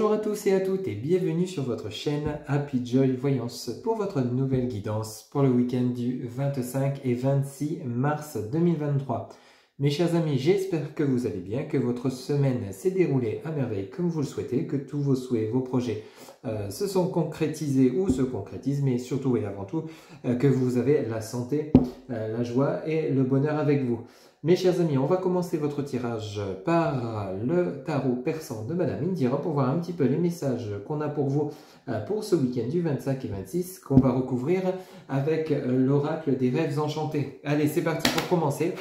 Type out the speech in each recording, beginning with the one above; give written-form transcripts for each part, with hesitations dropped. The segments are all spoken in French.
Bonjour à tous et à toutes et bienvenue sur votre chaîne Happy Joy Voyance pour votre nouvelle guidance pour le week-end du 25 et 26 mars 2023. Mes chers amis, j'espère que vous allez bien, que votre semaine s'est déroulée à merveille comme vous le souhaitez, que tous vos souhaits, vos projets se sont concrétisés ou se concrétisent, mais surtout et avant tout que vous avez la santé, la joie et le bonheur avec vous. Mes chers amis, on va commencer votre tirage par le tarot persan de Madame Indira pour voir un petit peu les messages qu'on a pour vous pour ce week-end du 25 et 26 qu'on va recouvrir avec l'oracle des rêves enchantés. Allez, c'est parti pour commencer.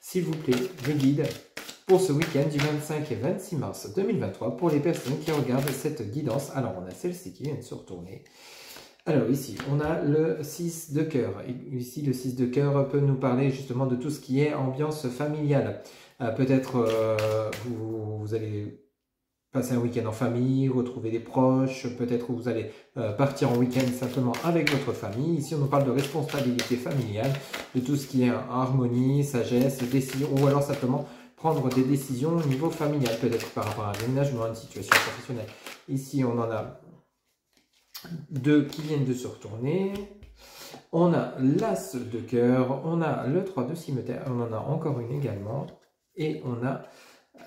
S'il vous plaît, le guide pour ce week-end du 25 et 26 mars 2023 pour les personnes qui regardent cette guidance. Alors, on a celle-ci qui vient de se retourner. Alors ici, on a le 6 de cœur. Ici, le 6 de cœur peut nous parler justement de tout ce qui est ambiance familiale. Peut-être vous allez passer un week-end en famille, retrouver des proches, peut-être vous allez partir en week-end simplement avec votre famille. Ici, on nous parle de responsabilité familiale, de tout ce qui est harmonie, sagesse, décision, ou alors simplement prendre des décisions au niveau familial, peut-être par rapport à un déménagement, à une situation professionnelle. Ici, on en a deux qui viennent de se retourner. On a l'As de cœur, on a le 3 de cimeterre, on en a encore une également, et on a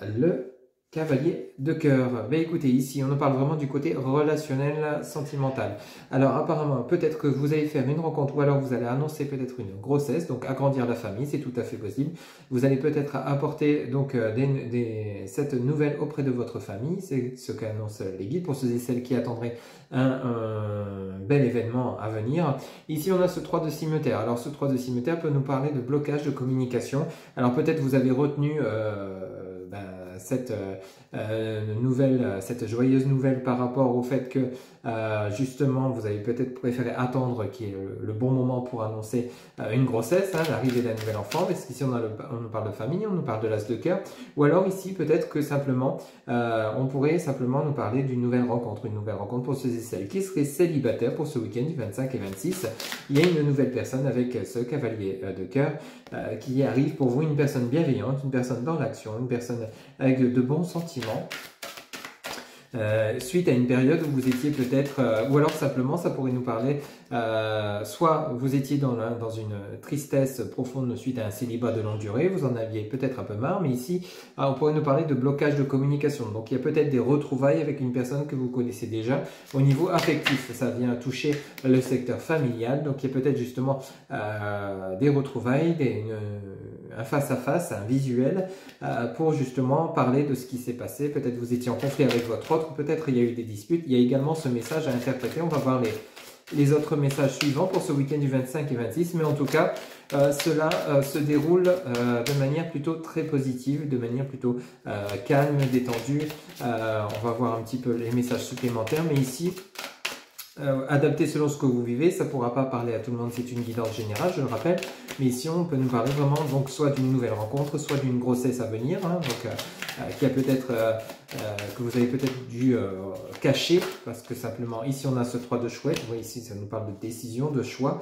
le Cavalier de cœur. Ben écoutez, ici, on nous parle vraiment du côté relationnel, sentimental. Alors, apparemment, peut-être que vous allez faire une rencontre ou alors vous allez annoncer peut-être une grossesse, donc agrandir la famille, c'est tout à fait possible. Vous allez peut-être apporter donc cette nouvelle auprès de votre famille, c'est ce qu'annoncent les guides pour ceux et celles qui attendraient un bel événement à venir. Ici, on a ce 3 de cimeterre. Alors, ce 3 de cimeterre peut nous parler de blocage de communication. Alors, peut-être vous avez retenu cette joyeuse nouvelle par rapport au fait que justement vous avez peut-être préféré attendre qu'il y ait le bon moment pour annoncer une grossesse, l'arrivée d'un nouvel enfant, parce qu'ici on nous parle de famille, on nous parle de l'as de cœur, ou alors ici peut-être que simplement on pourrait simplement nous parler d'une nouvelle rencontre pour ceux et celles qui seraient célibataires pour ce week-end du 25 et 26. Il y a une nouvelle personne avec ce cavalier de cœur qui arrive pour vous, une personne bienveillante, une personne dans l'action, une personne avec de bons sentiments, suite à une période où vous étiez peut-être, ou alors simplement ça pourrait nous parler, soit vous étiez dans une tristesse profonde suite à un célibat de longue durée, vous en aviez peut-être un peu marre, mais ici on pourrait nous parler de blocage de communication. Donc il y a peut-être des retrouvailles avec une personne que vous connaissez déjà au niveau affectif, ça vient toucher le secteur familial, donc il y a peut-être justement des retrouvailles, un face-à-face, un visuel pour justement parler de ce qui s'est passé. Peut-être vous étiez en conflit avec votre autre, peut-être il y a eu des disputes. Il y a également ce message à interpréter. On va voir les autres messages suivants pour ce week-end du 25 et 26. Mais en tout cas, cela se déroule de manière plutôt très positive, de manière plutôt calme, détendue. On va voir un petit peu les messages supplémentaires. Mais ici, adapté selon ce que vous vivez, ça ne pourra pas parler à tout le monde, c'est une guidance générale, je le rappelle, mais ici on peut nous parler vraiment donc soit d'une nouvelle rencontre, soit d'une grossesse à venir, qui a peut-être que vous avez peut-être dû cacher, parce que simplement ici on a ce 3 de chouette, vous voyez ici ça nous parle de décision, de choix,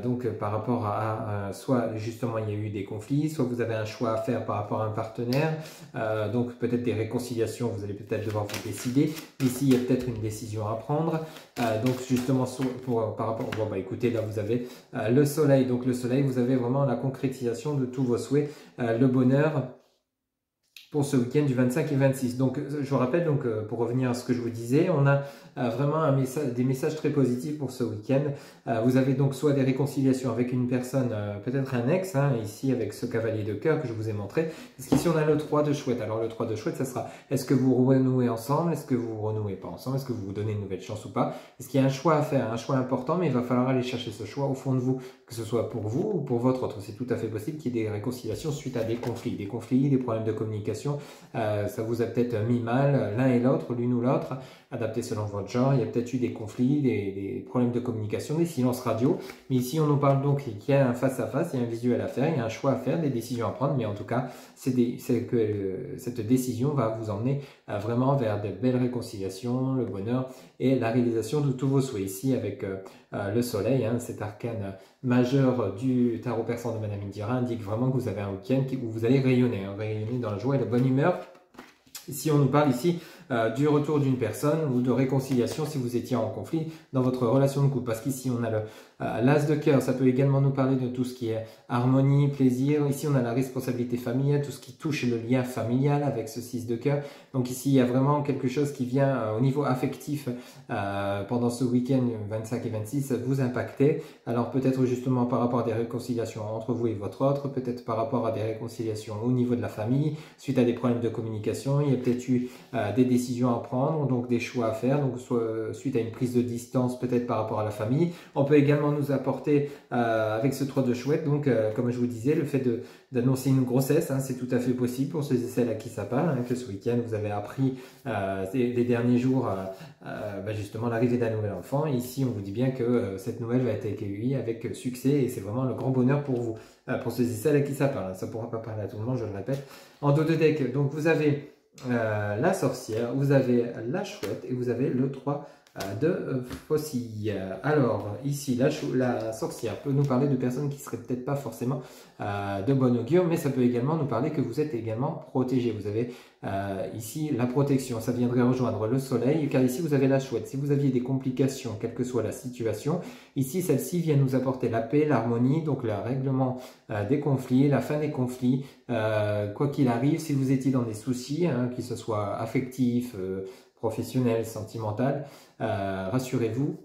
donc par rapport à soit justement il y a eu des conflits, soit vous avez un choix à faire par rapport à un partenaire, donc peut-être des réconciliations, vous allez peut-être devoir vous décider. Ici il y a peut-être une décision à prendre, donc justement par rapport, bon bah écoutez, là vous avez le soleil, donc le soleil, vous avez vraiment la concrétisation de tous vos souhaits, le bonheur pour ce week-end du 25 et 26. Donc je vous rappelle, donc pour revenir à ce que je vous disais, on a vraiment des messages très positifs pour ce week-end. Vous avez donc soit des réconciliations avec une personne, peut-être un ex, ici avec ce cavalier de cœur que je vous ai montré, parce qu'ici on a le 3 de chouette. Alors le 3 de chouette, ça sera, est-ce que vous renouez ensemble, est-ce que vous renouez pas ensemble, est-ce que vous vous donnez une nouvelle chance ou pas? Est-ce qu'il y a un choix à faire, un choix important, mais il va falloir aller chercher ce choix au fond de vous, que ce soit pour vous ou pour votre autre. C'est tout à fait possible qu'il y ait des réconciliations suite à des conflits, des problèmes de communication. Ça vous a peut-être mis mal l'un et l'autre, l'une ou l'autre, adapté selon votre genre. Il y a peut-être eu des conflits, des problèmes de communication, des silences radio. Mais ici, on nous parle donc qu'il y a un face-à-face, il y a un visuel à faire, il y a un choix à faire, des décisions à prendre. Mais en tout cas, c'est que cette décision va vous emmener vraiment vers de belles réconciliations, le bonheur et la réalisation de tous vos souhaits. Ici, avec le soleil, cet arcane majeur du tarot persan de Madame Indira indique vraiment que vous avez un week-end où vous allez rayonner, rayonner dans la joie et la bonne humeur. Ici, on nous parle ici du retour d'une personne ou de réconciliation si vous étiez en conflit dans votre relation de couple. Parce qu'ici, on a l'as de cœur, ça peut également nous parler de tout ce qui est harmonie, plaisir. Ici, on a la responsabilité familiale, tout ce qui touche le lien familial avec ce 6 de cœur. Donc ici, il y a vraiment quelque chose qui vient au niveau affectif pendant ce week-end 25 et 26 vous impacter. Alors peut-être justement par rapport à des réconciliations entre vous et votre autre, peut-être par rapport à des réconciliations au niveau de la famille, suite à des problèmes de communication, il y a peut-être eu des décisions à prendre, donc des choix à faire, donc soit suite à une prise de distance peut-être par rapport à la famille. On peut également nous apporter avec ce 3 de chouette, donc comme je vous disais, le fait d'annoncer une grossesse, c'est tout à fait possible pour ceux et celles à qui ça parle, que ce week-end vous avez appris les derniers jours justement l'arrivée d'un nouvel enfant. Et ici on vous dit bien que cette nouvelle va être accueillie avec succès et c'est vraiment le grand bonheur pour vous, pour ceux et celles à qui ça parle. Ça ne pourra pas parler à tout le monde, je le répète. En dos de deck, donc vous avez la sorcière, vous avez la chouette et vous avez le 3 de faucille. Alors ici la sorcière peut nous parler de personnes qui seraient peut-être pas forcément de bon augure, mais ça peut également nous parler que vous êtes également protégé. Vous avez ici la protection, ça viendrait rejoindre le soleil, car ici vous avez la chouette. Si vous aviez des complications, quelle que soit la situation, ici celle-ci vient nous apporter la paix, l'harmonie, donc le règlement des conflits, la fin des conflits, quoi qu'il arrive. Si vous étiez dans des soucis, que ce soit affectifs, professionnel, sentimental, rassurez-vous,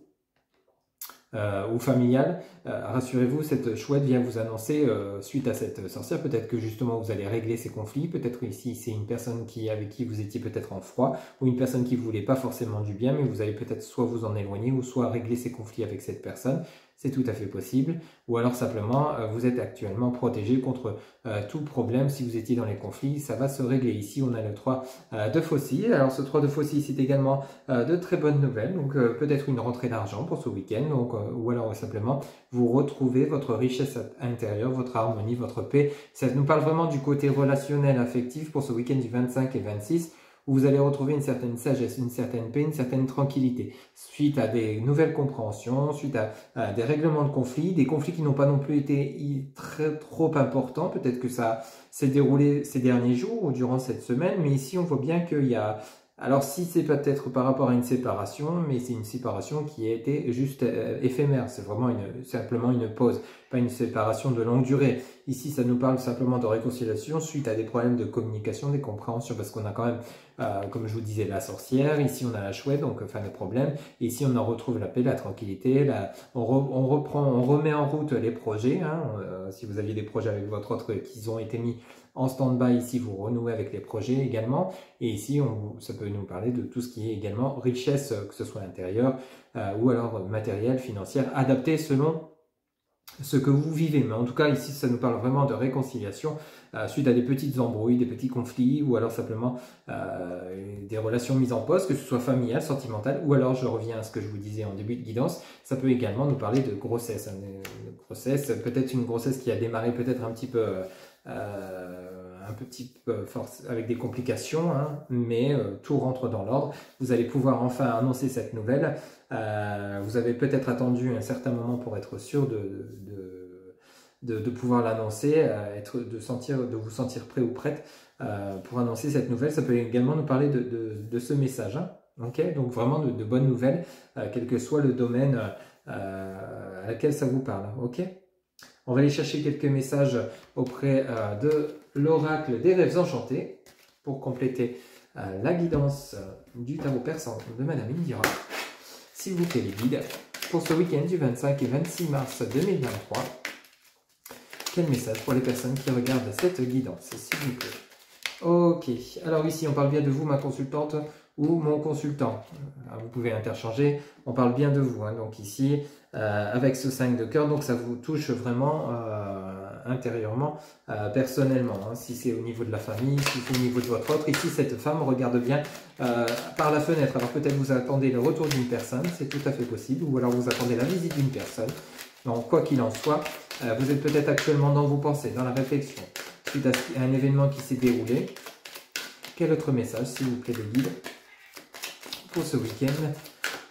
ou familial, rassurez-vous, cette chouette vient vous annoncer, suite à cette sorcière, peut-être que justement vous allez régler ces conflits, peut-être ici c'est une personne avec qui vous étiez peut-être en froid, ou une personne qui ne voulait pas forcément du bien, mais vous allez peut-être soit vous en éloigner, ou soit régler ces conflits avec cette personne. C'est tout à fait possible, ou alors simplement vous êtes actuellement protégé contre tout problème. Si vous étiez dans les conflits, ça va se régler. Ici on a le 3 de faucille. Alors ce 3 de faucille, c'est également de très bonnes nouvelles, donc peut-être une rentrée d'argent pour ce week-end, ou alors simplement vous retrouvez votre richesse intérieure, votre harmonie, votre paix. Ça nous parle vraiment du côté relationnel, affectif pour ce week-end du 25 et 26, où vous allez retrouver une certaine sagesse, une certaine paix, une certaine tranquillité, suite à des nouvelles compréhensions, suite à des règlements de conflits, des conflits qui n'ont pas non plus été trop importants. Peut-être que ça s'est déroulé ces derniers jours ou durant cette semaine, mais ici on voit bien qu'il y a... Alors si c'est peut-être par rapport à une séparation, mais c'est une séparation qui a été juste éphémère, c'est vraiment simplement une pause, pas une séparation de longue durée. Ici ça nous parle simplement de réconciliation suite à des problèmes de communication, des compréhensions, parce qu'on a quand même, comme je vous disais, la sorcière, ici on a la chouette, donc enfin des problèmes, et ici on en retrouve la paix, la tranquillité, on remet en route les projets, si vous aviez des projets avec votre autre qui ont été mis en stand-by, ici vous renouez avec les projets également, et ici ça peut nous parler de tout ce qui est également richesse, que ce soit intérieure ou alors matérielle, financière, adaptée selon ce que vous vivez. Mais en tout cas ici ça nous parle vraiment de réconciliation suite à des petites embrouilles, des petits conflits, ou alors simplement des relations mises en pause, que ce soit familiale, sentimentale, ou alors je reviens à ce que je vous disais en début de guidance, ça peut également nous parler de grossesse, peut-être une grossesse qui a démarré peut-être un petit peu force, avec des complications, mais tout rentre dans l'ordre. Vous allez pouvoir enfin annoncer cette nouvelle. Vous avez peut-être attendu un certain moment pour être sûr de pouvoir l'annoncer, de vous sentir prêt ou prête pour annoncer cette nouvelle. Ça peut également nous parler de ce message. Okay, donc vraiment de bonnes nouvelles, quel que soit le domaine à laquelle ça vous parle. Ok. On va aller chercher quelques messages auprès de l'oracle des rêves enchantés pour compléter la guidance du tarot persan de Madame Indira. S'il vous plaît les guides, pour ce week-end du 25 et 26 mars 2023, quel message pour les personnes qui regardent cette guidance, s'il vous plaît? Ok, alors ici on parle bien de vous, ma consultante, ou mon consultant. Vous pouvez interchanger, on parle bien de vous. Donc ici, avec ce 5 de cœur, donc ça vous touche vraiment intérieurement, personnellement. Si c'est au niveau de la famille, si c'est au niveau de votre autre. Ici, cette femme regarde bien par la fenêtre. Alors peut-être vous attendez le retour d'une personne, c'est tout à fait possible. Ou alors vous attendez la visite d'une personne. Donc quoi qu'il en soit, vous êtes peut-être actuellement dans vos pensées, dans la réflexion, suite à un événement qui s'est déroulé. Quel autre message, s'il vous plaît, les guides, pour ce week-end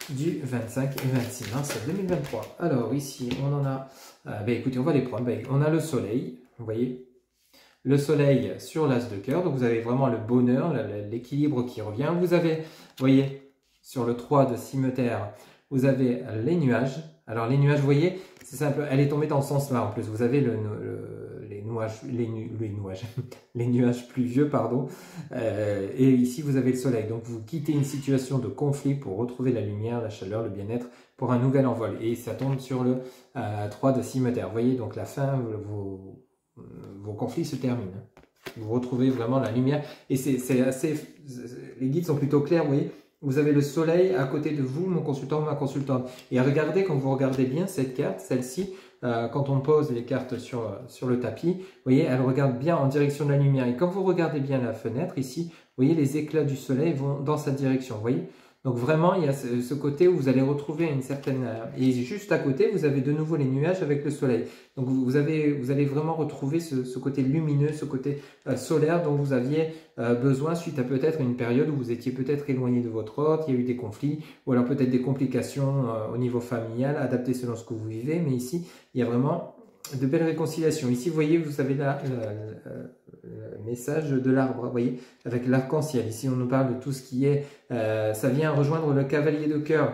du 25 et 26 mars 2023. Alors ici, on en a... écoutez, on va les prendre. On a le soleil, vous voyez. le soleil sur l'as de cœur, donc vous avez vraiment le bonheur, l'équilibre qui revient. Vous avez, vous voyez, sur le 3 de cimeterre, vous avez les nuages. Alors les nuages, vous voyez, c'est simple, elle est tombée dans ce sens-là en plus. Vous avez les nuages pluvieux, pardon, et ici vous avez le soleil. Donc vous quittez une situation de conflit pour retrouver la lumière, la chaleur, le bien-être pour un nouvel envol. Et ça tombe sur le 3 de cimeterre. Vous voyez, donc la fin, vos conflits se terminent. Vous retrouvez vraiment la lumière. Et c'est assez, les guides sont plutôt clairs, vous voyez. Vous avez le soleil à côté de vous, mon consultant ou ma consultante. Et regardez, quand vous regardez bien cette carte, celle-ci, quand on pose les cartes sur le tapis, vous voyez, elle regarde bien en direction de la lumière. Et quand vous regardez bien la fenêtre, ici, vous voyez, les éclats du soleil vont dans sa direction, vous voyez. Donc vraiment, il y a ce côté où vous allez retrouver une certaine... Et juste à côté, vous avez de nouveau les nuages avec le soleil. Donc vous allez vraiment retrouver ce côté lumineux, ce côté solaire dont vous aviez besoin suite à peut-être une période où vous étiez peut-être éloigné de votre hôte, il y a eu des conflits, ou alors peut-être des complications au niveau familial, adaptées selon ce que vous vivez. Mais ici, il y a vraiment de belles réconciliations. Ici, vous voyez, vous avez là le message de l'arbre, vous voyez, avec l'arc-en-ciel. Ici, on nous parle de tout ce qui est, ça vient rejoindre le cavalier de cœur.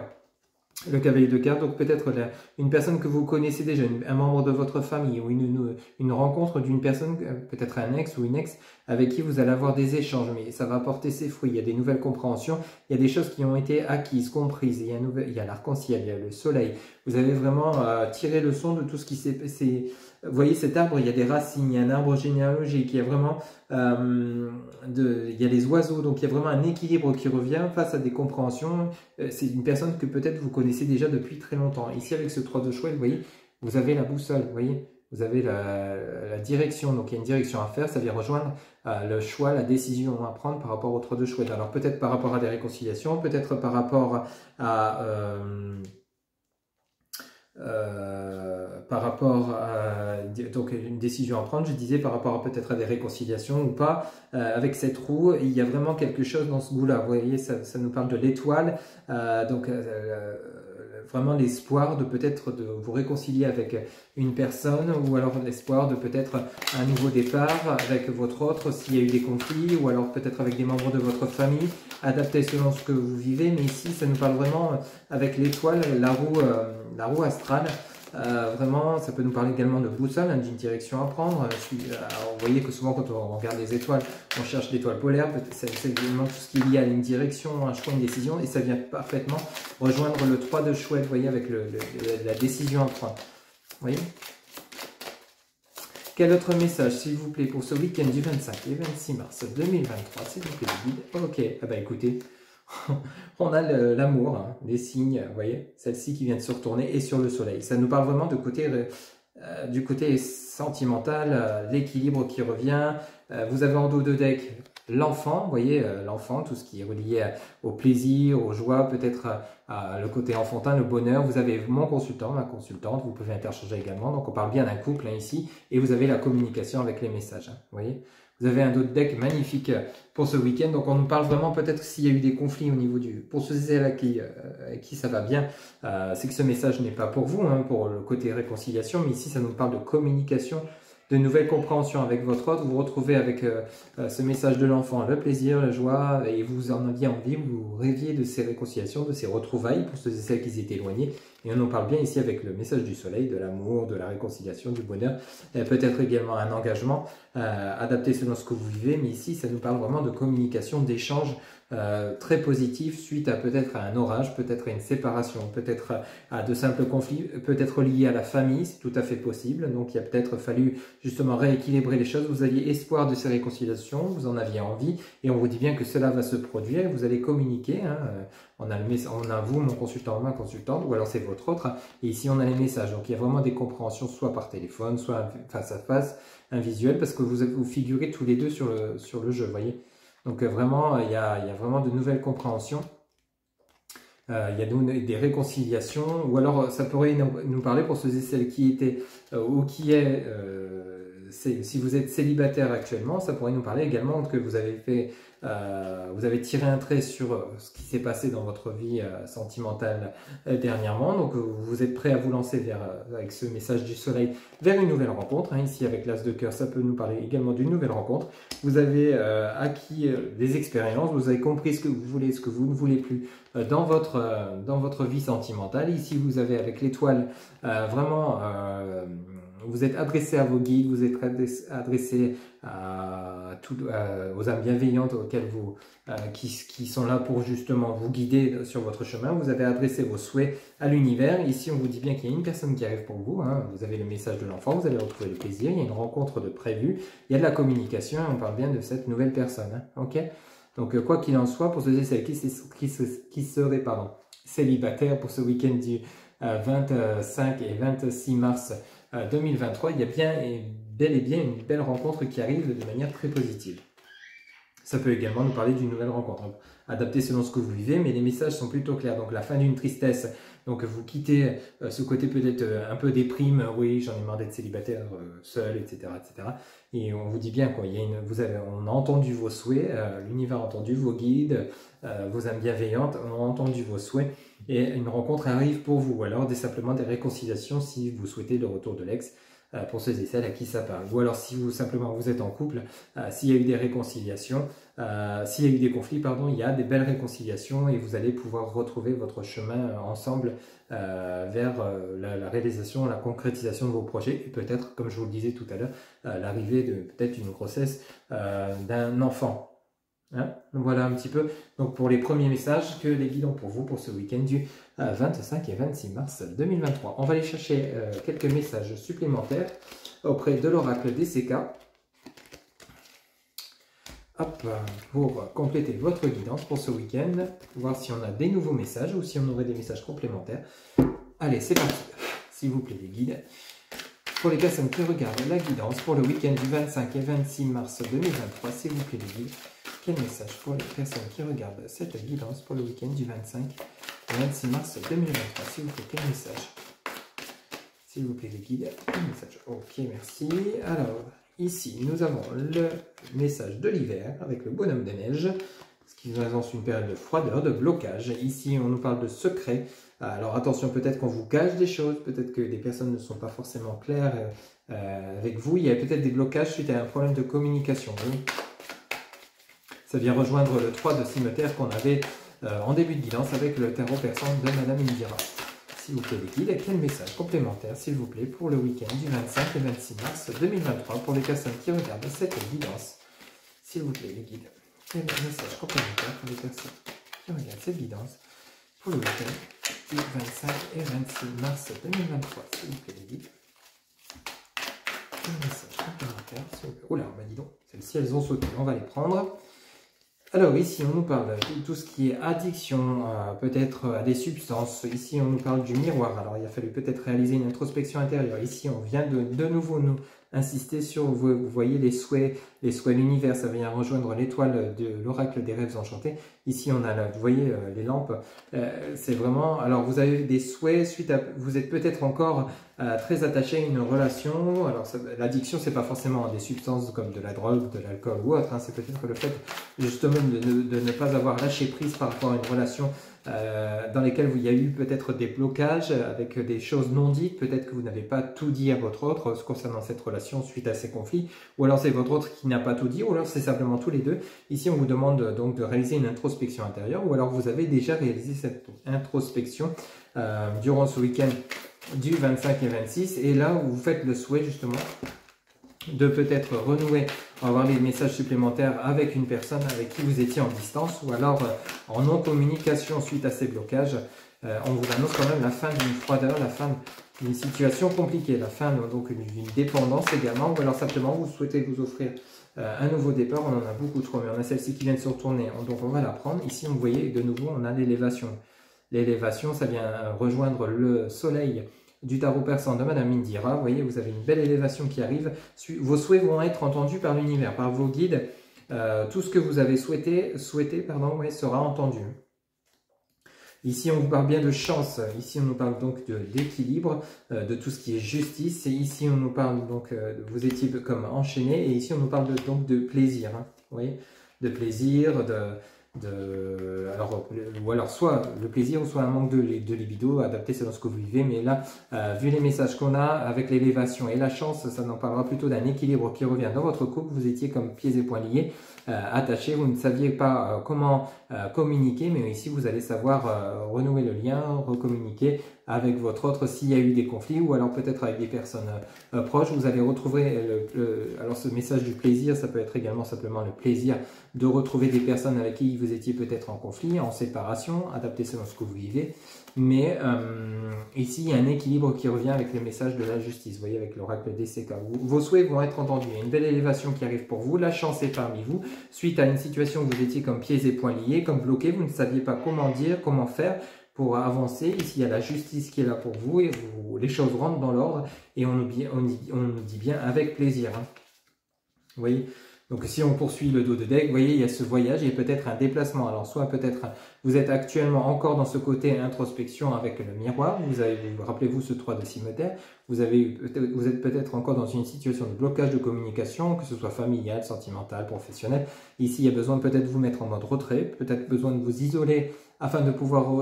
Le cavalier de cœur, donc peut-être une personne que vous connaissez déjà, un membre de votre famille, ou une rencontre d'une personne, peut-être un ex ou une ex, avec qui vous allez avoir des échanges, mais ça va porter ses fruits, il y a des nouvelles compréhensions, il y a des choses qui ont été acquises, comprises, il y a l'arc-en-ciel, il y a le soleil, vous avez vraiment tiré le son de tout ce qui s'est passé. Vous voyez cet arbre, il y a des racines, il y a un arbre généalogique, il y a vraiment il y a les oiseaux, donc il y a vraiment un équilibre qui revient face à des compréhensions. C'est une personne que peut-être vous connaissez déjà depuis très longtemps. Ici avec ce 3 de chouette, vous voyez, vous avez la boussole, vous voyez, vous avez la direction, donc il y a une direction à faire, ça vient rejoindre le choix, la décision à prendre par rapport au 3 de chouette. Alors peut-être par rapport à des réconciliations, peut-être par rapport à... donc une décision à prendre, je disais par rapport peut-être à des réconciliations ou pas, avec cette roue, il y a vraiment quelque chose dans ce goût-là, vous voyez, ça nous parle de l'étoile, vraiment l'espoir de peut-être de vous réconcilier avec une personne, ou alors l'espoir de peut-être un nouveau départ avec votre autre s'il y a eu des conflits, ou alors peut-être avec des membres de votre famille, adapté selon ce que vous vivez. Mais ici ça nous parle vraiment avec l'étoile, la roue astrale. Vraiment, ça peut nous parler également de boussole, hein, d'une direction à prendre. Vous voyez que souvent quand on regarde les étoiles, on cherche l'étoile polaire, c'est également tout ce qui est lié à une direction, un choix, une décision, et ça vient parfaitement rejoindre le 3 de chouette, vous voyez, avec la décision à prendre. Vous voyez? Quel autre message, s'il vous plaît, pour ce week-end du 25 et 26 mars 2023, s'il vous plaît, le guide? Ok, ah bah écoutez, on a l'amour, hein, les signes, vous voyez, celle-ci qui vient de se retourner et sur le soleil. Ça nous parle vraiment de du côté sentimental, l'équilibre qui revient. Vous avez en dos de deck l'enfant, vous voyez, l'enfant, tout ce qui est relié au plaisir, aux joies, peut-être le côté enfantin, le bonheur. Vous avez mon consultant, ma consultante, vous pouvez interchanger également. Donc on parle bien d'un couple hein, ici, et vous avez la communication avec les messages, hein, vous voyez. Vous avez un dos de deck magnifique pour ce week-end. Donc, on nous parle vraiment peut-être s'il y a eu des conflits au niveau pour ceux à qui ça va bien, c'est que ce message n'est pas pour vous, hein, pour le côté réconciliation. Mais ici, ça nous parle de communication, de nouvelles compréhensions avec votre autre. Vous vous retrouvez avec ce message de l'enfant, le plaisir, la joie, et vous en aviez envie, vous rêviez de ces réconciliations, de ces retrouvailles pour ceux et celles qui étaient éloignés. Et on en parle bien ici avec le message du soleil, de l'amour, de la réconciliation, du bonheur, peut-être également un engagement adapté selon ce que vous vivez, mais ici ça nous parle vraiment de communication, d'échange très positif suite à peut-être à un orage, peut-être à une séparation, peut-être à de simples conflits, peut-être liés à la famille, c'est tout à fait possible. Donc il a peut-être fallu justement rééquilibrer les choses, vous aviez espoir de ces réconciliations, vous en aviez envie, et on vous dit bien que cela va se produire, vous allez communiquer, hein, on a vous, mon consultant, ma consultante, ou alors c'est votre autre, et ici on a les messages. Donc il y a vraiment des compréhensions, soit par téléphone, soit face à face, un visuel, parce que vous figurez tous les deux sur le jeu, vous voyez. Donc vraiment, il y a vraiment de nouvelles compréhensions. Il y a des réconciliations, ou alors ça pourrait nous parler pour ceux et celles qui étaient ou qui est si vous êtes célibataire actuellement, ça pourrait nous parler également que vous avez tiré un trait sur ce qui s'est passé dans votre vie sentimentale dernièrement. Donc vous êtes prêt à vous lancer avec ce message du soleil vers une nouvelle rencontre. Ici avec l'as de cœur, ça peut nous parler également d'une nouvelle rencontre. Vous avez acquis des expériences, vous avez compris ce que vous voulez, ce que vous ne voulez plus dans votre vie sentimentale. Ici vous avez avec l'étoile vraiment... vous êtes adressé à vos guides, vous êtes adressé aux âmes bienveillantes qui sont là pour justement vous guider sur votre chemin. Vous avez adressé vos souhaits à l'univers. Ici, on vous dit bien qu'il y a une personne qui arrive pour vous. Vous avez le message de l'enfant, vous allez retrouver le plaisir. Il y a une rencontre de prévue. Il y a de la communication et on parle bien de cette nouvelle personne. Ok. Donc, quoi qu'il en soit, pour ceux et celles qui seraient célibataires pour ce week-end du 25 et 26 mars 2023, il y a bel et bien une belle rencontre qui arrive de manière très positive. Ça peut également nous parler d'une nouvelle rencontre, adaptée selon ce que vous vivez, mais les messages sont plutôt clairs. Donc la fin d'une tristesse, donc vous quittez ce côté peut-être un peu déprime, oui j'en ai marre d'être célibataire, seul, etc., etc. Et on vous dit bien quoi, on a entendu vos souhaits, l'univers a entendu vos guides, vos âmes bienveillantes ont entendu vos souhaits, et une rencontre arrive pour vous, ou alors simplement des réconciliations si vous souhaitez le retour de l'ex, pour ceux et celles à qui ça parle. Ou alors si vous êtes en couple, s'il y a eu des réconciliations, s'il y a eu des conflits, il y a des belles réconciliations et vous allez pouvoir retrouver votre chemin ensemble vers la réalisation, la concrétisation de vos projets et peut-être, comme je vous le disais tout à l'heure, l'arrivée de peut-être une grossesse d'un enfant. Donc voilà un petit peu donc pour les premiers messages que les guides ont pour vous pour ce week-end du 25 et 26 mars 2023. On va aller chercher quelques messages supplémentaires auprès de l'oracle DCK pour compléter votre guidance pour ce week-end, voir si on a des nouveaux messages ou si on aurait des messages complémentaires. Allez, c'est parti, s'il vous plaît les guides. Pour les personnes qui regardent la guidance pour le week-end du 25 et 26 mars 2023, s'il vous plaît les guides, quel message pour les personnes qui regardent cette guidance pour le week-end du 25 et 26 mars 2023, s'il vous plaît, quel message? S'il vous plaît les guides, quel message? Ok, merci. Alors, ici, nous avons le message de l'hiver avec le bonhomme de neige, ce qui nous annonce une période de froideur, de blocage. Ici, on nous parle de secret. Alors attention, peut-être qu'on vous cache des choses, peut-être que des personnes ne sont pas forcément claires avec vous. Il y a peut-être des blocages suite à un problème de communication. Oui. Ça vient rejoindre le 3 de cimetière qu'on avait en début de guidance avec le tarot persan de Madame Indira. S'il vous plaît les guides, quel message complémentaire s'il vous plaît pour le week-end du 25 et 26 mars 2023 pour les personnes qui regardent cette guidance. S'il vous plaît les guides, quel message complémentaire pour les personnes qui regardent cette guidance pour le week-end du 25 et 26 mars 2023. S'il vous plaît les guides, quel message complémentaire s'il vous plaît. Oula, bah dis donc, celles-ci elles ont sauté, on va les prendre. Alors ici, on nous parle de tout ce qui est addiction, peut-être à des substances. Ici, on nous parle du miroir. Alors, il a fallu peut-être réaliser une introspection intérieure. Ici, on vient de nouveau nous insister sur, vous voyez, les souhaits de l'univers. Ça vient rejoindre l'étoile de l'oracle des rêves enchantés. Ici, on a, là, vous voyez, les lampes. C'est vraiment... Alors, vous avez des souhaits suite à... Vous êtes peut-être encore très attaché à une relation. Alors, l'addiction, c'est pas forcément des substances comme de la drogue, de l'alcool ou autre. C'est peut-être le fait, justement, de ne pas avoir lâché prise par rapport à une relation dans lesquelles il y a eu peut-être des blocages avec des choses non dites, peut-être que vous n'avez pas tout dit à votre autre concernant cette relation suite à ces conflits, ou alors c'est votre autre qui n'a pas tout dit, ou alors c'est simplement tous les deux. Ici on vous demande donc de réaliser une introspection intérieure, ou alors vous avez déjà réalisé cette introspection durant ce week-end du 25 et 26, et là où vous faites le souhait justement de peut-être renouer, avoir des messages supplémentaires avec une personne avec qui vous étiez en distance ou alors en non-communication suite à ces blocages. On vous annonce quand même la fin d'une froideur, la fin d'une situation compliquée, la fin donc d'une dépendance également, ou alors simplement vous souhaitez vous offrir un nouveau départ. On en a beaucoup trop, mais on a celle-ci qui vient de se retourner, donc on va la prendre. Ici, vous voyez, de nouveau, on a l'élévation. L'élévation, ça vient rejoindre le soleil du tarot persan de Madame Indira. Vous voyez, vous avez une belle élévation qui arrive. Vos souhaits vont être entendus par l'univers, par vos guides. Tout ce que vous avez souhaité sera entendu. Ici, on vous parle bien de chance. Ici, on nous parle donc d'équilibre, de tout ce qui est justice. Et ici, on nous parle donc, vous étiez comme enchaîné. Et ici, on nous parle donc de plaisir. Hein, vous voyez, de plaisir, ou alors soit le plaisir ou soit un manque de libido, adapté selon ce que vous vivez. Mais là, vu les messages qu'on a avec l'élévation et la chance, ça nous parlera plutôt d'un équilibre qui revient dans votre couple. Vous étiez comme pieds et poings liés, attachés, vous ne saviez pas comment communiquer, mais ici vous allez savoir renouer le lien, recommuniquer avec votre autre s'il y a eu des conflits, ou alors peut-être avec des personnes proches. Vous allez retrouver alors ce message du plaisir, ça peut être également simplement le plaisir de retrouver des personnes avec qui vous étiez peut-être en conflit, en séparation, adapté selon ce que vous vivez. Mais ici, il y a un équilibre qui revient avec les messages de la justice. Vous voyez, avec l'oracle DCK. Vos souhaits vont être entendus. Il y a une belle élévation qui arrive pour vous. La chance est parmi vous. Suite à une situation où vous étiez comme pieds et poings liés, comme bloqués, vous ne saviez pas comment dire, comment faire pour avancer. Ici, il y a la justice qui est là pour vous et les choses rentrent dans l'ordre. Et on nous dit bien avec plaisir. Hein. Vous voyez ? Donc si on poursuit le dos de deck, vous voyez, il y a ce voyage, il y a peut-être un déplacement. Alors soit peut-être vous êtes actuellement encore dans ce côté introspection avec le miroir, rappelez-vous ce 3 de cimetière, vous êtes peut-être encore dans une situation de blocage de communication, que ce soit familial, sentimental, professionnel. Ici, il y a besoin peut-être de vous mettre en mode retrait, peut-être besoin de vous isoler afin de pouvoir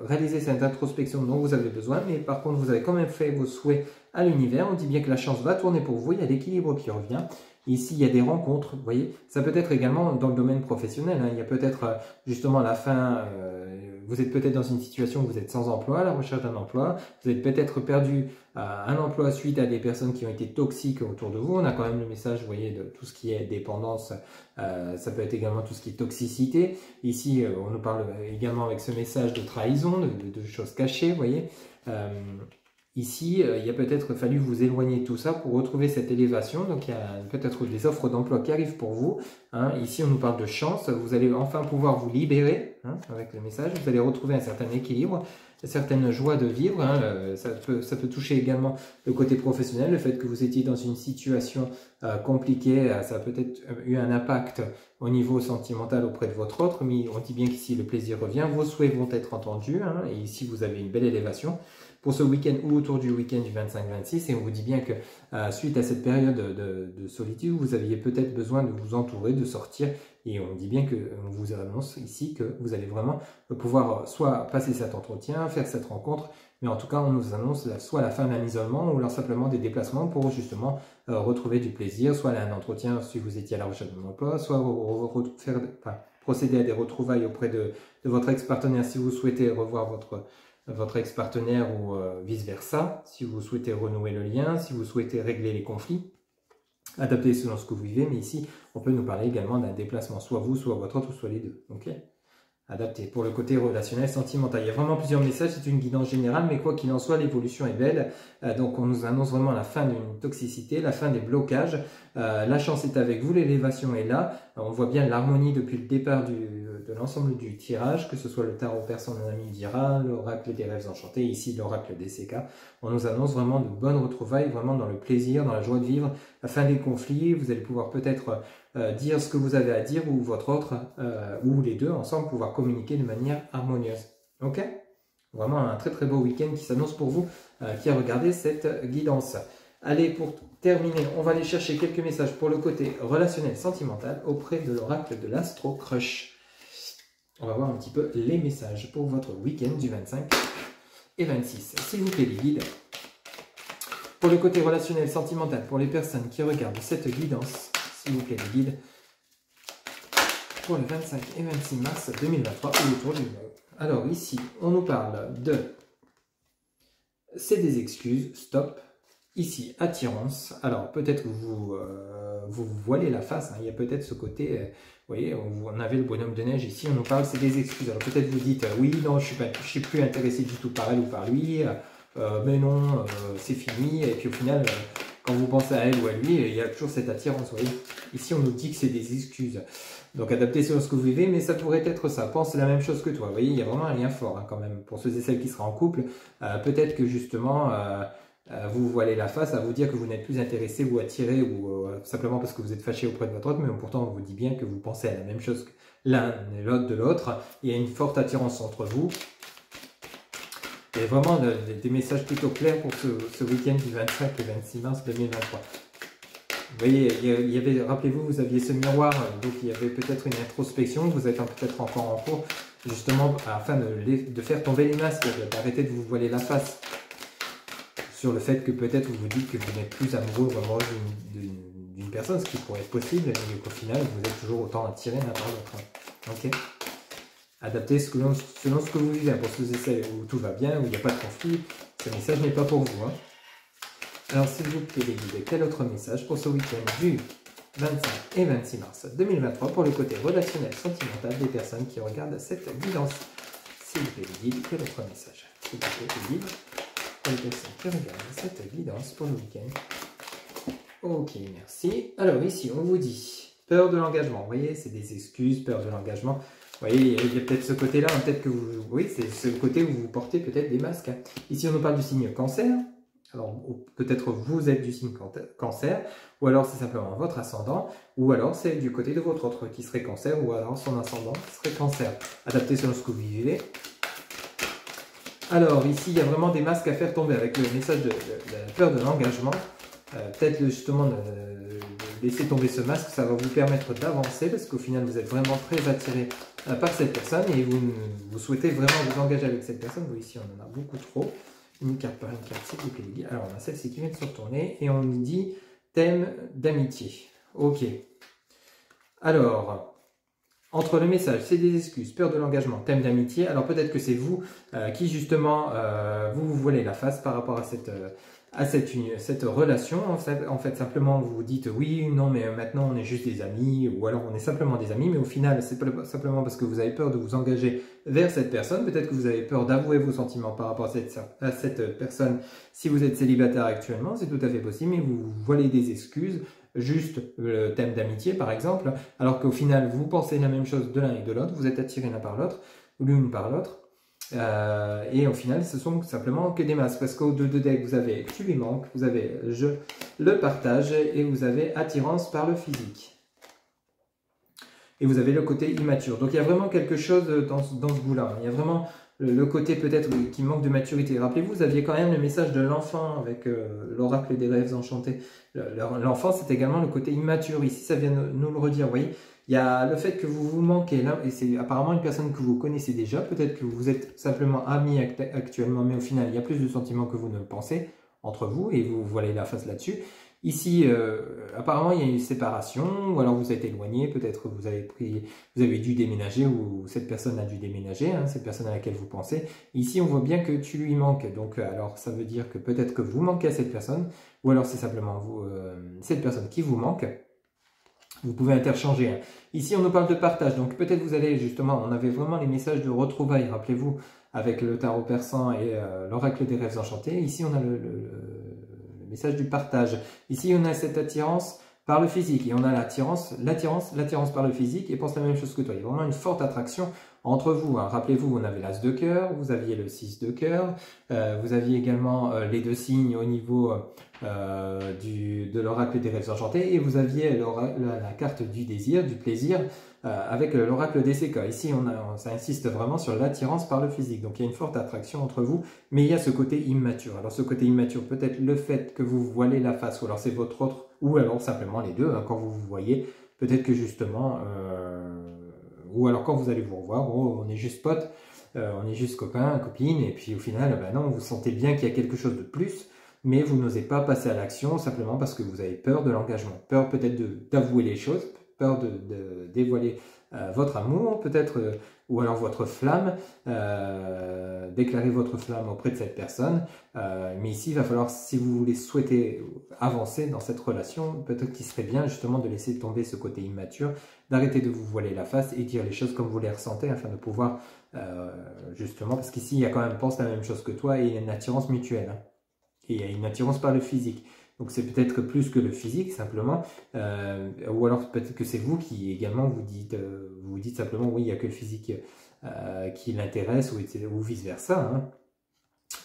réaliser cette introspection dont vous avez besoin. Mais par contre, vous avez quand même fait vos souhaits à l'univers. On dit bien que la chance va tourner pour vous, il y a l'équilibre qui revient. Ici, il y a des rencontres, vous voyez. Ça peut être également dans le domaine professionnel. Hein. Il y a peut-être justement la fin, vous êtes peut-être dans une situation où vous êtes sans emploi, à la recherche d'un emploi. Vous êtes peut-être perdu un emploi suite à des personnes qui ont été toxiques autour de vous. On a quand même le message, vous voyez, de tout ce qui est dépendance. Ça peut être également tout ce qui est toxicité. Ici, on nous parle également avec ce message de trahison, de choses cachées, vous voyez. Ici, il a peut-être fallu vous éloigner de tout ça pour retrouver cette élévation. Donc, il y a peut-être des offres d'emploi qui arrivent pour vous. Hein. Ici, on nous parle de chance. Vous allez enfin pouvoir vous libérer avec le message. Vous allez retrouver un certain équilibre, une certaine joie de vivre. Hein. Ça peut toucher également le côté professionnel. Le fait que vous étiez dans une situation compliquée, ça a peut-être eu un impact au niveau sentimental auprès de votre autre. Mais on dit bien qu'ici, le plaisir revient. Vos souhaits vont être entendus. Hein. Et ici, vous avez une belle élévation pour ce week-end ou autour du week-end du 25-26, et on vous dit bien que suite à cette période de solitude, vous aviez peut-être besoin de vous entourer, de sortir, et on dit bien qu'on vous annonce ici que vous allez vraiment pouvoir soit passer cet entretien, faire cette rencontre, mais en tout cas on nous annonce soit la fin d'un isolement ou alors simplement des déplacements pour justement retrouver du plaisir, soit un entretien si vous étiez à la recherche d'un emploi, soit procéder à des retrouvailles auprès de votre ex-partenaire si vous souhaitez revoir votre ex-partenaire ou vice-versa, si vous souhaitez renouer le lien, si vous souhaitez régler les conflits, adapté selon ce que vous vivez, mais ici, on peut nous parler également d'un déplacement, soit vous, soit votre autre, ou soit les deux. Okay, adapté. Pour le côté relationnel, sentimental, il y a vraiment plusieurs messages, c'est une guidance générale, mais quoi qu'il en soit, l'évolution est belle. Donc, on nous annonce vraiment la fin d'une toxicité, la fin des blocages. La chance est avec vous, l'élévation est là. On voit bien l'harmonie depuis le départ de l'ensemble du tirage, que ce soit le tarot personne ami dira, l'oracle des rêves enchantés, ici l'oracle des CK. On nous annonce vraiment de bonnes retrouvailles, vraiment dans le plaisir, dans la joie de vivre, la fin des conflits. Vous allez pouvoir peut-être dire ce que vous avez à dire, ou votre autre, ou les deux ensemble, pouvoir communiquer de manière harmonieuse. Ok ? Vraiment un très très beau week-end qui s'annonce pour vous, qui a regardé cette guidance. Allez, pour terminer, on va aller chercher quelques messages pour le côté relationnel sentimental auprès de l'oracle de l'Astro Crush. On va voir un petit peu les messages pour votre week-end du 25 et 26. S'il vous plaît, les guides. Pour le côté relationnel sentimental, pour les personnes qui regardent cette guidance, s'il vous plaît, les guides, pour le 25 et 26 mars 2023 ou autour du mois. Alors ici, on nous parle de c'est des excuses, stop. Ici, attirance. Alors, peut-être que vous voilez la face. Hein. Il y a peut-être ce côté, vous voyez, on avait le bonhomme de neige ici, on nous parle, c'est des excuses. Alors, peut-être vous dites, oui, non, je suis plus intéressé du tout par elle ou par lui, mais non, c'est fini. Et puis, au final, quand vous pensez à elle ou à lui, il y a toujours cette attirance, vous voyez. Ici, on nous dit que c'est des excuses. Donc, adaptez sur ce que vous vivez, mais ça pourrait être ça. Pense la même chose que toi. Vous voyez, il y a vraiment un lien fort, hein, quand même. Pour ceux et celles qui seraient en couple, peut-être que justement... vous voilez la face à vous dire que vous n'êtes plus intéressé ou attiré ou simplement parce que vous êtes fâché auprès de votre autre, mais pourtant on vous dit bien que vous pensez à la même chose que l'un et l'autre de l'autre. Il y a une forte attirance entre vous. Il y a vraiment des messages plutôt clairs pour ce week-end du 25 et 26 mars 2023. Vous voyez, il y avait, rappelez-vous, vous aviez ce miroir, donc il y avait peut-être une introspection, vous êtes peut-être encore en cours, justement, afin de faire tomber les masques, d'arrêter de vous voiler la face. Sur le fait que peut-être vous vous dites que vous n'êtes plus amoureux ou amoureuse d'une personne, ce qui pourrait être possible, mais qu'au final, vous êtes toujours autant attiré l'un par l'autre. Ok. Adaptez selon ce que vous vivez. Pour ceux où tout va bien, où il n'y a pas de conflit, ce message n'est pas pour vous. Hein. Alors, s'il vous plaît, les guides, quel autre message pour ce week-end du 25 et 26 mars 2023 pour le côté relationnel, sentimental des personnes qui regardent cette guidance? S'il vous plaît, les guides, quel autre message? S'il vous plaît, les guides, pour les personnes qui regardent cette guidance pour le week-end. Ok, merci. Alors, ici, on vous dit peur de l'engagement. Vous voyez, c'est des excuses, peur de l'engagement. Vous voyez, il y a peut-être ce côté-là, hein, peut-être que vous... Oui, c'est ce côté où vous portez peut-être des masques. Hein. Ici, on nous parle du signe cancer. Alors, peut-être vous êtes du signe cancer, ou alors c'est simplement votre ascendant, ou alors c'est du côté de votre autre qui serait cancer, ou alors son ascendant qui serait cancer. Adapté selon ce que vous vivez. Alors, ici, il y a vraiment des masques à faire tomber avec le message de la peur de l'engagement. Peut-être justement de laisser tomber ce masque, ça va vous permettre d'avancer, parce qu'au final, vous êtes vraiment très attiré par cette personne, et vous souhaitez vraiment vous engager avec cette personne. Vous, ici, on en a beaucoup trop. Une carte par une carte, s'il vous plaît. Alors, on a celle-ci qui vient de se retourner et on nous dit thème d'amitié. Ok. Alors, entre le message, c'est des excuses, peur de l'engagement, thème d'amitié. Alors, peut-être que c'est vous qui, justement, vous voilez la face par rapport à cette relation. En fait, simplement, vous vous dites oui, non, mais maintenant, on est juste des amis, ou alors on est simplement des amis, mais au final, c'est simplement parce que vous avez peur de vous engager vers cette personne. Peut-être que vous avez peur d'avouer vos sentiments par rapport à cette personne. Si vous êtes célibataire actuellement, c'est tout à fait possible, mais vous voilez des excuses, juste le thème d'amitié, par exemple, alors qu'au final, vous pensez la même chose de l'un et de l'autre, vous êtes attirés l'un par l'autre, ou l'une par l'autre. Et au final, ce sont simplement que des masques, parce qu'au 2 de deck, vous avez tu lui manques, vous avez je le partage, et vous avez attirance par le physique. Et vous avez le côté immature. Donc il y a vraiment quelque chose dans ce goût-là. Il y a vraiment le côté peut-être qui manque de maturité. Rappelez-vous, vous aviez quand même le message de l'enfant avec l'oracle des rêves enchantés. L'enfant, c'est également le côté immature. Ici, ça vient nous le redire, vous voyez. Il y a le fait que vous vous manquez là, et c'est apparemment une personne que vous connaissez déjà. Peut-être que vous êtes simplement amis actuellement, mais au final, il y a plus de sentiments que vous ne le pensez entre vous, et vous voilez la face là-dessus. Ici, apparemment, il y a une séparation, ou alors vous êtes éloigné, peut-être vous avez dû déménager, ou cette personne a dû déménager, hein, cette personne à laquelle vous pensez. Ici, on voit bien que tu lui manques, donc alors ça veut dire que peut-être que vous manquez à cette personne, ou alors c'est simplement vous, cette personne qui vous manque. Vous pouvez interchanger. Hein. Ici, on nous parle de partage, donc peut-être vous allez justement, on avait vraiment les messages de retrouvailles, rappelez-vous, avec le tarot persan et l'oracle des rêves enchantés. Ici, on a le message du partage. Ici, on a cette attirance par le physique et on a l'attirance par le physique et pense la même chose que toi. Il y a vraiment une forte attraction entre vous. Hein. Rappelez-vous, on avait l'as de cœur, vous aviez le 6 de cœur, vous aviez également les deux signes au niveau de l'oracle des rêves enchantés et vous aviez la carte du désir, du plaisir avec l'oracle des séquoias. Ici, ça insiste vraiment sur l'attirance par le physique. Donc, il y a une forte attraction entre vous, mais il y a ce côté immature. Alors, ce côté immature, peut-être le fait que vous voilez la face, ou alors c'est votre autre, ou alors simplement les deux, hein, quand vous vous voyez, peut-être que justement, ou alors quand vous allez vous revoir, oh, on est juste potes, on est juste copains, copines, et puis au final, ben non, vous sentez bien qu'il y a quelque chose de plus, mais vous n'osez pas passer à l'action simplement parce que vous avez peur de l'engagement, peur peut-être d'avouer les choses, peur de dévoiler votre amour, peut-être, ou alors votre flamme, déclarer votre flamme auprès de cette personne. Mais ici, il va falloir, si vous voulez souhaiter avancer dans cette relation, peut-être qu'il serait bien justement de laisser tomber ce côté immature, d'arrêter de vous voiler la face et dire les choses comme vous les ressentez afin de pouvoir, justement, parce qu'ici, il y a quand même, pense la même chose que toi et il y a une attirance mutuelle. Hein, et il y a une attirance par le physique. Donc c'est peut-être plus que le physique simplement, ou alors peut-être que c'est vous qui également vous dites simplement oui, il n'y a que le physique qui l'intéresse ou vice versa. Hein.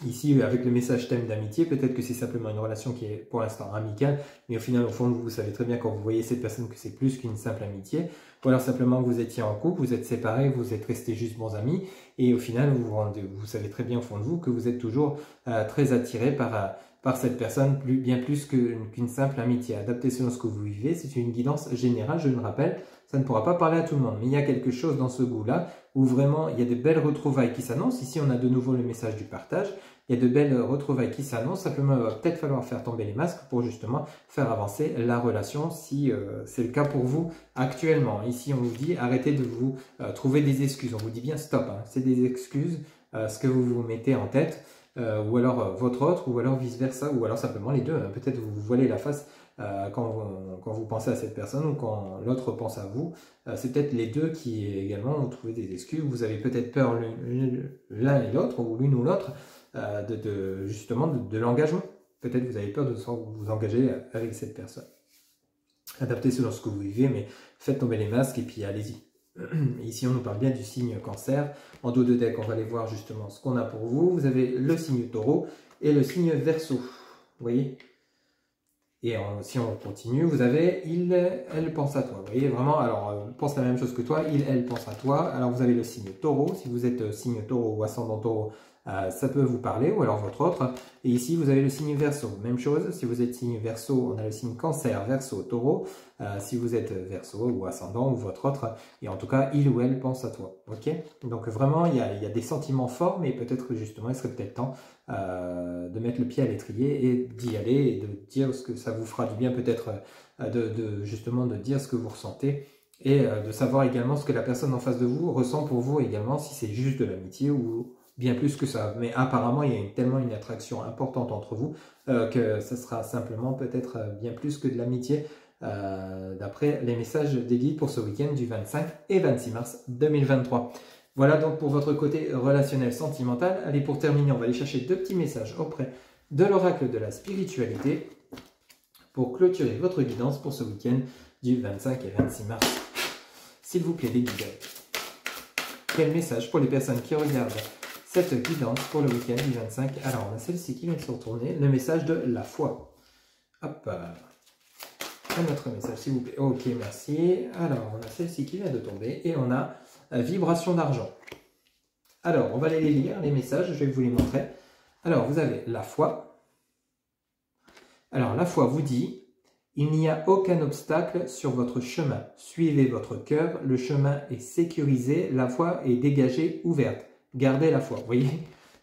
Ici, avec le message thème d'amitié, peut-être que c'est simplement une relation qui est pour l'instant amicale, mais au final, au fond, vous savez très bien quand vous voyez cette personne que c'est plus qu'une simple amitié. Ou alors simplement vous étiez en couple, vous êtes séparés, vous êtes restés juste bons amis, et au final, vous savez très bien au fond de vous que vous êtes toujours très attiré par cette personne, bien plus qu'une simple amitié. Adapté selon ce que vous vivez, c'est une guidance générale, je le rappelle, ça ne pourra pas parler à tout le monde, mais il y a quelque chose dans ce goût-là, où vraiment il y a de belles retrouvailles qui s'annoncent. Ici, on a de nouveau le message du partage. Il y a de belles retrouvailles qui s'annoncent, simplement il va peut-être falloir faire tomber les masques pour justement faire avancer la relation si c'est le cas pour vous actuellement. Ici on vous dit arrêtez de vous trouver des excuses, on vous dit bien stop, hein. C'est des excuses, ce que vous vous mettez en tête, ou alors votre autre, ou alors vice versa, ou alors simplement les deux, hein. Peut-être vous vous voilez la face quand vous pensez à cette personne ou quand l'autre pense à vous. C'est peut-être les deux qui également ont trouvé des excuses, vous avez peut-être peur l'un et l'autre, ou l'une ou l'autre, justement de l'engagement. Peut-être vous avez peur de vous engager avec cette personne. Adaptez selon ce que vous vivez, mais faites tomber les masques et puis allez-y. Ici, on nous parle bien du signe cancer. En dos de deck, on va aller voir justement ce qu'on a pour vous. Vous avez le signe taureau et le signe verseau. Vous voyez? Et si on continue, vous avez il, elle pense à toi. Vous voyez vraiment, alors pense la même chose que toi, il, elle pense à toi. Alors vous avez le signe taureau. Si vous êtes signe taureau ou ascendant taureau, ça peut vous parler, ou alors votre autre. Et ici, vous avez le signe verseau. Même chose, si vous êtes signe verseau, on a le signe cancer, verseau, taureau. Si vous êtes verseau ou ascendant ou votre autre, et en tout cas, il ou elle pense à toi. Ok? Donc vraiment, il y a des sentiments forts, mais peut-être que justement, il serait peut-être temps de mettre le pied à l'étrier et d'y aller et de dire ce que ça vous fera du bien, peut-être justement de dire ce que vous ressentez et de savoir également ce que la personne en face de vous ressent pour vous également, si c'est juste de l'amitié ou bien plus que ça. Mais apparemment, il y a tellement une attraction importante entre vous que ça sera simplement peut-être bien plus que de l'amitié d'après les messages des guides pour ce week-end du 25 et 26 mars 2023. Voilà donc pour votre côté relationnel sentimental. Allez, pour terminer, on va aller chercher deux petits messages auprès de l'oracle de la spiritualité pour clôturer votre guidance pour ce week-end du 25 et 26 mars. S'il vous plaît, les guides. Quel message pour les personnes qui regardent cette guidance pour le week-end du 25? Alors, on a celle-ci qui vient de se retourner, le message de la foi. Hop, un autre message, s'il vous plaît. Ok, merci. Alors, on a celle-ci qui vient de tomber et on a vibration d'argent. Alors, on va aller les lire, les messages, je vais vous les montrer. Alors, vous avez la foi. Alors, la foi vous dit, il n'y a aucun obstacle sur votre chemin. Suivez votre cœur, le chemin est sécurisé, la voie est dégagée, ouverte. Gardez la foi. Vous voyez,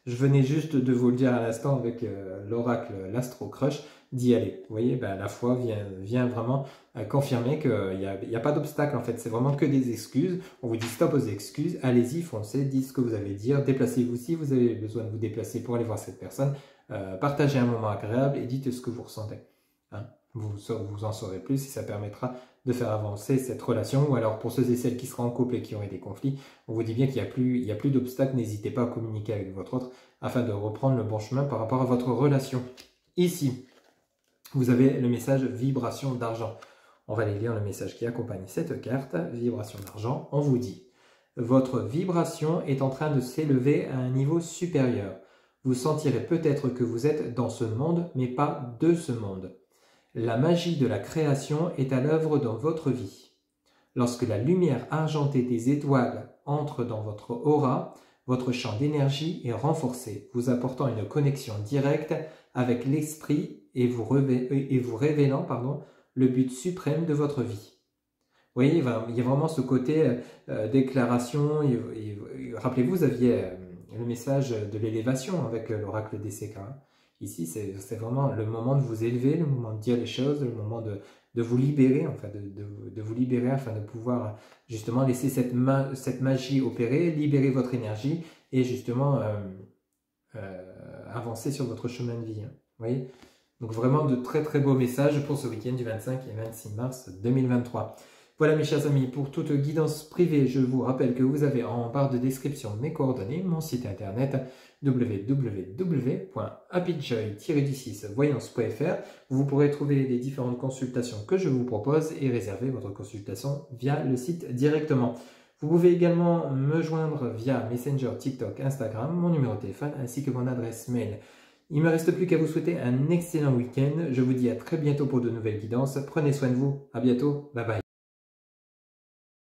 je venais juste de vous le dire à l'instant avec l'oracle l'Astro Crush, d'y aller. Vous voyez, ben, la foi vient vraiment confirmer qu'il n'y a pas d'obstacle en fait. C'est vraiment que des excuses. On vous dit stop aux excuses, allez-y, foncez, dites ce que vous avez à dire, déplacez-vous si vous avez besoin de vous déplacer pour aller voir cette personne. Partagez un moment agréable et dites ce que vous ressentez. Hein, vous en saurez plus et ça permettra de faire avancer cette relation. Ou alors pour ceux et celles qui seront en couple et qui auraient des conflits, on vous dit bien qu'il n'y a plus d'obstacles, n'hésitez pas à communiquer avec votre autre afin de reprendre le bon chemin par rapport à votre relation. Ici, vous avez le message vibration d'argent. On va aller lire le message qui accompagne cette carte, vibration d'argent. On vous dit, votre vibration est en train de s'élever à un niveau supérieur. Vous sentirez peut-être que vous êtes dans ce monde, mais pas de ce monde. La magie de la création est à l'œuvre dans votre vie. Lorsque la lumière argentée des étoiles entre dans votre aura, votre champ d'énergie est renforcé, vous apportant une connexion directe avec l'esprit et vous révélant le but suprême de votre vie. Vous voyez, il y a vraiment ce côté déclaration. Rappelez-vous, vous aviez le message de l'élévation avec l'oracle des Séquins. Ici, c'est vraiment le moment de vous élever, le moment de dire les choses, le moment de vous libérer, enfin de vous libérer afin de pouvoir justement laisser cette magie opérer, libérer votre énergie et justement avancer sur votre chemin de vie. Hein. Vous voyez? Donc vraiment de très très beaux messages pour ce week-end du 25 et 26 mars 2023. Voilà mes chers amis, pour toute guidance privée, je vous rappelle que vous avez en barre de description mes coordonnées, mon site internet www.happyjoy-voyance.fr. Vous pourrez trouver les différentes consultations que je vous propose et réserver votre consultation via le site directement. Vous pouvez également me joindre via Messenger, TikTok, Instagram, mon numéro de téléphone ainsi que mon adresse mail. Il ne me reste plus qu'à vous souhaiter un excellent week-end. Je vous dis à très bientôt pour de nouvelles guidances. Prenez soin de vous. À bientôt. Bye bye.